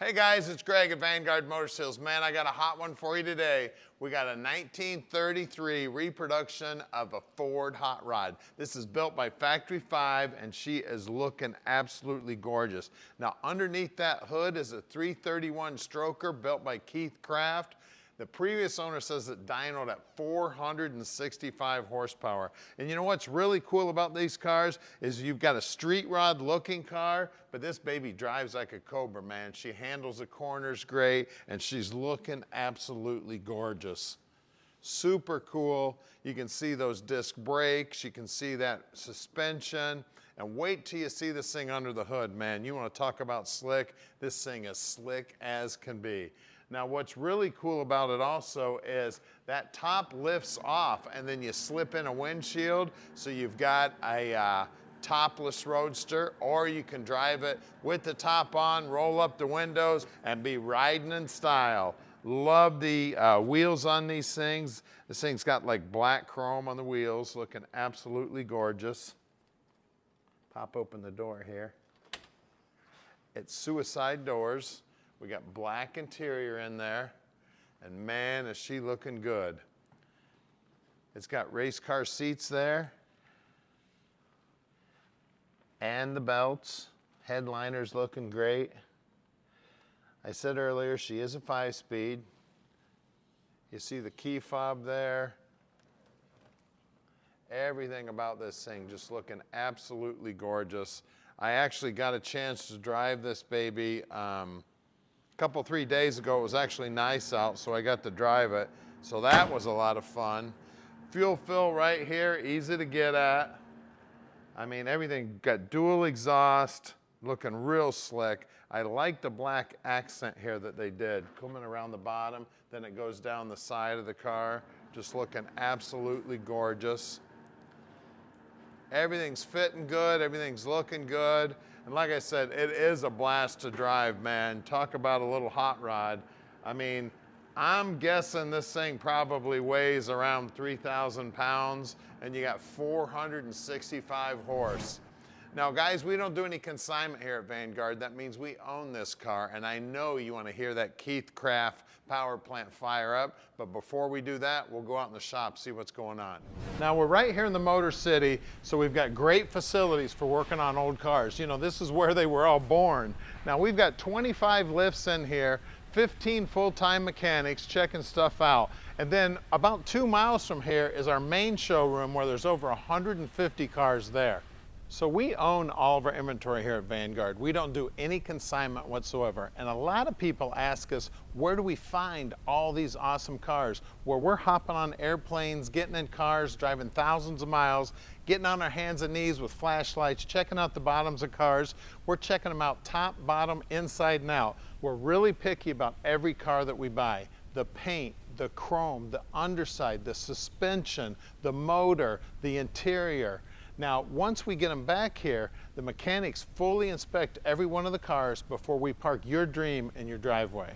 Hey guys, it's Greg at Vanguard Motor Sales. Man, I got a hot one for you today. We got a 1933 reproduction of a Ford hot rod. This is built by Factory 5 and she is looking absolutely gorgeous. Now underneath that hood is a 331 stroker built by Keith Craft. The previous owner says it dynoed at 465 horsepower. And you know what's really cool about these cars is you've got a street rod looking car, but this baby drives like a Cobra, man. She handles the corners great and she's looking absolutely gorgeous. Super cool. You can see those disc brakes, you can see that suspension. And wait till you see this thing under the hood, man. You want to talk about slick? This thing is slick as can be. Now what's really cool about it also is that top lifts off and then you slip in a windshield, so you've got a topless roadster, or you can drive it with the top on, roll up the windows and be riding in style. Love the wheels on these things. This thing's got like black chrome on the wheels, looking absolutely gorgeous. Pop open the door here. It's suicide doors. We got black interior in there, and man, is she looking good. It's got race car seats there, and the belts. Headliner's looking great. I said earlier, she is a 5-speed. You see the key fob there. Everything about this thing just looking absolutely gorgeous. I actually got a chance to drive this baby couple, 3 days ago. It was actually nice out, so I got to drive it. So that was a lot of fun. Fuel fill right here, easy to get at. I mean, everything got dual exhaust, looking real slick. I like the black accent here that they did, coming around the bottom, then it goes down the side of the car, just looking absolutely gorgeous. Everything's fitting good, everything's looking good. And like I said, it is a blast to drive, man. Talk about a little hot rod. I mean, I'm guessing this thing probably weighs around 3,000 pounds and you got 465 horse. Now guys, we don't do any consignment here at Vanguard. That means we own this car, and I know you want to hear that Keith Craft power plant fire up, but before we do that, we'll go out in the shop, see what's going on. Now we're right here in the Motor City, so we've got great facilities for working on old cars. You know, this is where they were all born. Now we've got 25 lifts in here, 15 full-time mechanics checking stuff out. And then about 2 miles from here is our main showroom where there's over 150 cars there. So we own all of our inventory here at Vanguard. We don't do any consignment whatsoever. And a lot of people ask us, where do we find all these awesome cars? Well, we're hopping on airplanes, getting in cars, driving thousands of miles, getting on our hands and knees with flashlights, checking out the bottoms of cars. We're checking them out top, bottom, inside and out. We're really picky about every car that we buy. The paint, the chrome, the underside, the suspension, the motor, the interior. Now, once we get them back here, the mechanics fully inspect every one of the cars before we park your dream in your driveway.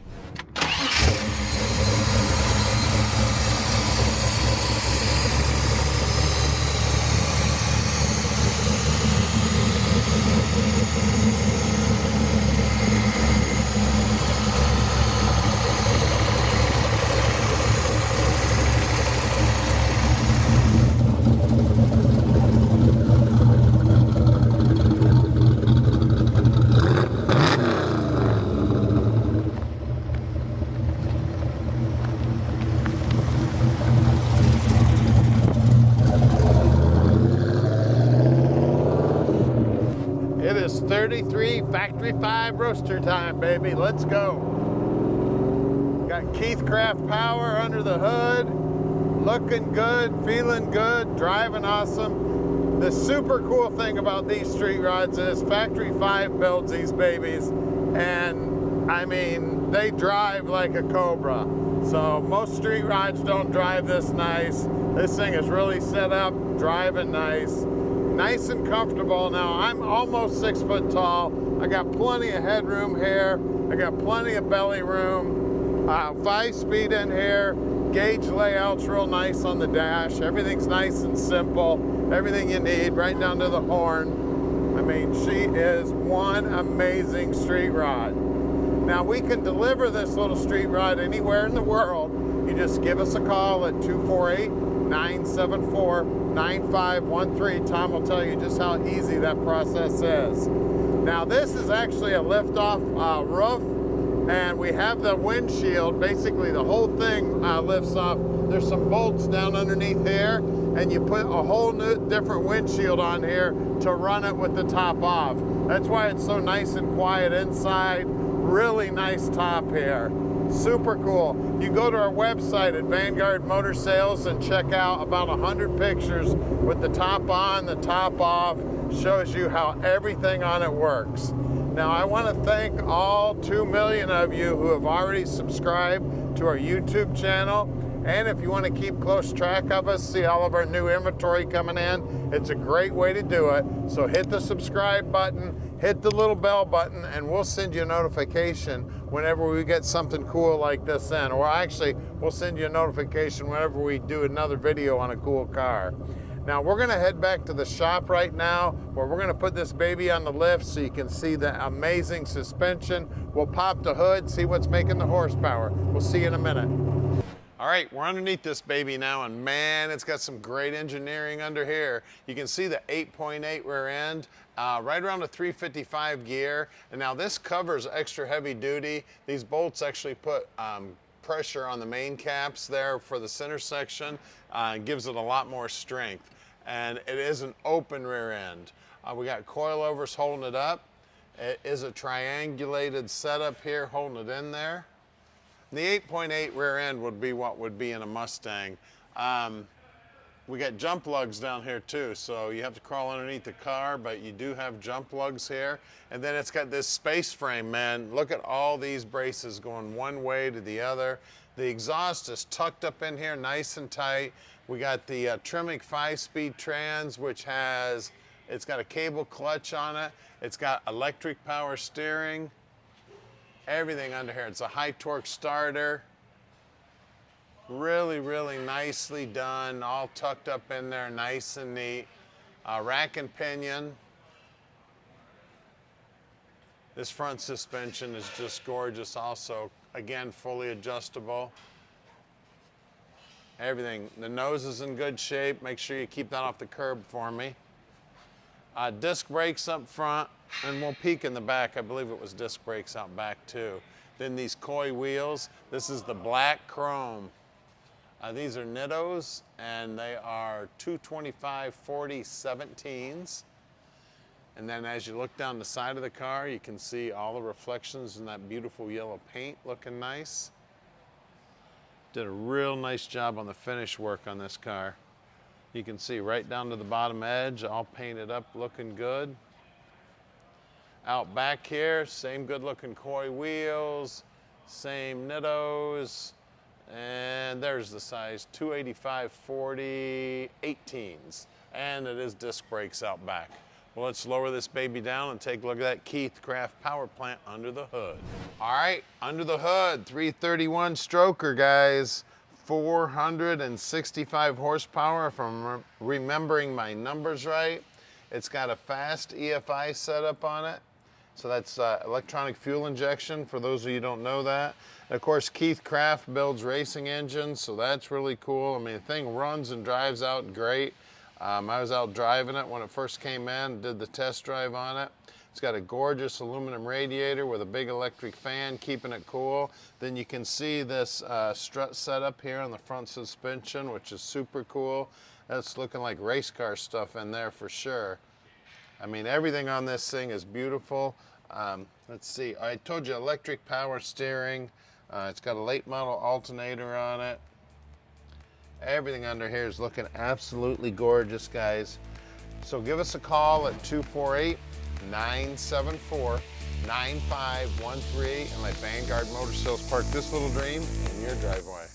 It is 33 Factory 5 roaster time, baby. Let's go. Got Keith Craft power under the hood. Looking good, feeling good, driving awesome. The super cool thing about these street rods is Factory 5 builds these babies. And I mean, they drive like a Cobra. So most street rods don't drive this nice. This thing is really set up, driving nice. Nice and comfortable. Now I'm almost 6 foot tall. I got plenty of headroom here. I got plenty of belly room. 5-speed in here. Gauge layout's real nice on the dash. Everything's nice and simple. Everything you need, right down to the horn. I mean, she is one amazing street rod. Now Now we can deliver this little street rod anywhere in the world. You just give us a call at 248-974-9513. Tom will tell you just how easy that process is. Now this is actually a lift-off roof, and we have the windshield. Basically the whole thing lifts off. There's some bolts down underneath here, and you put a whole new different windshield on here to run it with the top off. That's why it's so nice and quiet inside. Really nice top here. Super cool. You go to our website at Vanguard Motor Sales and check out about 100 pictures with the top on, the top off. Shows you how everything on it works. Now I want to thank all 2 million of you who have already subscribed to our YouTube channel. And if you want to keep close track of us, see all of our new inventory coming in, it's a great way to do it. So hit the subscribe button, hit the little bell button, and we'll send you a notification whenever we get something cool like this in. Or actually, we'll send you a notification whenever we do another video on a cool car. Now we're gonna head back to the shop right now, where we're gonna put this baby on the lift so you can see the amazing suspension. We'll pop the hood, see what's making the horsepower. We'll see you in a minute. All right, we're underneath this baby now, and man, it's got some great engineering under here. You can see the 8.8 rear end, right around a 355 gear. And now this covers extra heavy duty. These bolts actually put pressure on the main caps there for the center section, and gives it a lot more strength. And it is an open rear end. We got coilovers holding it up. It is a triangulated setup here holding it in there. The 8.8 rear end would be what would be in a Mustang. We got jump lugs down here too, so you have to crawl underneath the car, but you do have jump lugs here. And then it's got this space frame, man. Look at all these braces going one way to the other. The exhaust is tucked up in here nice and tight. We got the Tremec 5-speed trans, which it's got a cable clutch on it. It's got electric power steering. Everything under here. It's a high torque starter. Really, really nicely done. All tucked up in there, nice and neat. Rack and pinion. This front suspension is just gorgeous also. Again, fully adjustable. Everything. The nose is in good shape. Make sure you keep that off the curb for me. Disc brakes up front, and we'll peek in the back. I believe it was disc brakes out back too. Then these Koi wheels. This is the black chrome. These are Nittos, and they are 225/40 17s. And then as you look down the side of the car, you can see all the reflections in that beautiful yellow paint looking nice. Did a real nice job on the finish work on this car. You can see right down to the bottom edge, all painted up, looking good. Out back here, same good looking Koi wheels, same Nittos, and there's the size 285/40 18s. And it is disc brakes out back. Well, let's lower this baby down and take a look at that Keith Craft power plant under the hood. All right, under the hood, 331 stroker, guys. 465 horsepower, if I'm remembering my numbers right. It's got a fast EFI setup on it. So that's electronic fuel injection, for those of you who don't know that. And of course, Keith Craft builds racing engines, so that's really cool. I mean, the thing runs and drives out great. I was out driving it when it first came in, did the test drive on it. It's got a gorgeous aluminum radiator with a big electric fan keeping it cool. Then you can see this strut setup here on the front suspension, which is super cool. That's looking like race car stuff in there for sure. I mean, everything on this thing is beautiful. Let's see, I told you electric power steering. It's got a late model alternator on it. Everything under here is looking absolutely gorgeous, guys. So give us a call at 248-974-9513 and let Vanguard Motor Sales park this little dream in your driveway.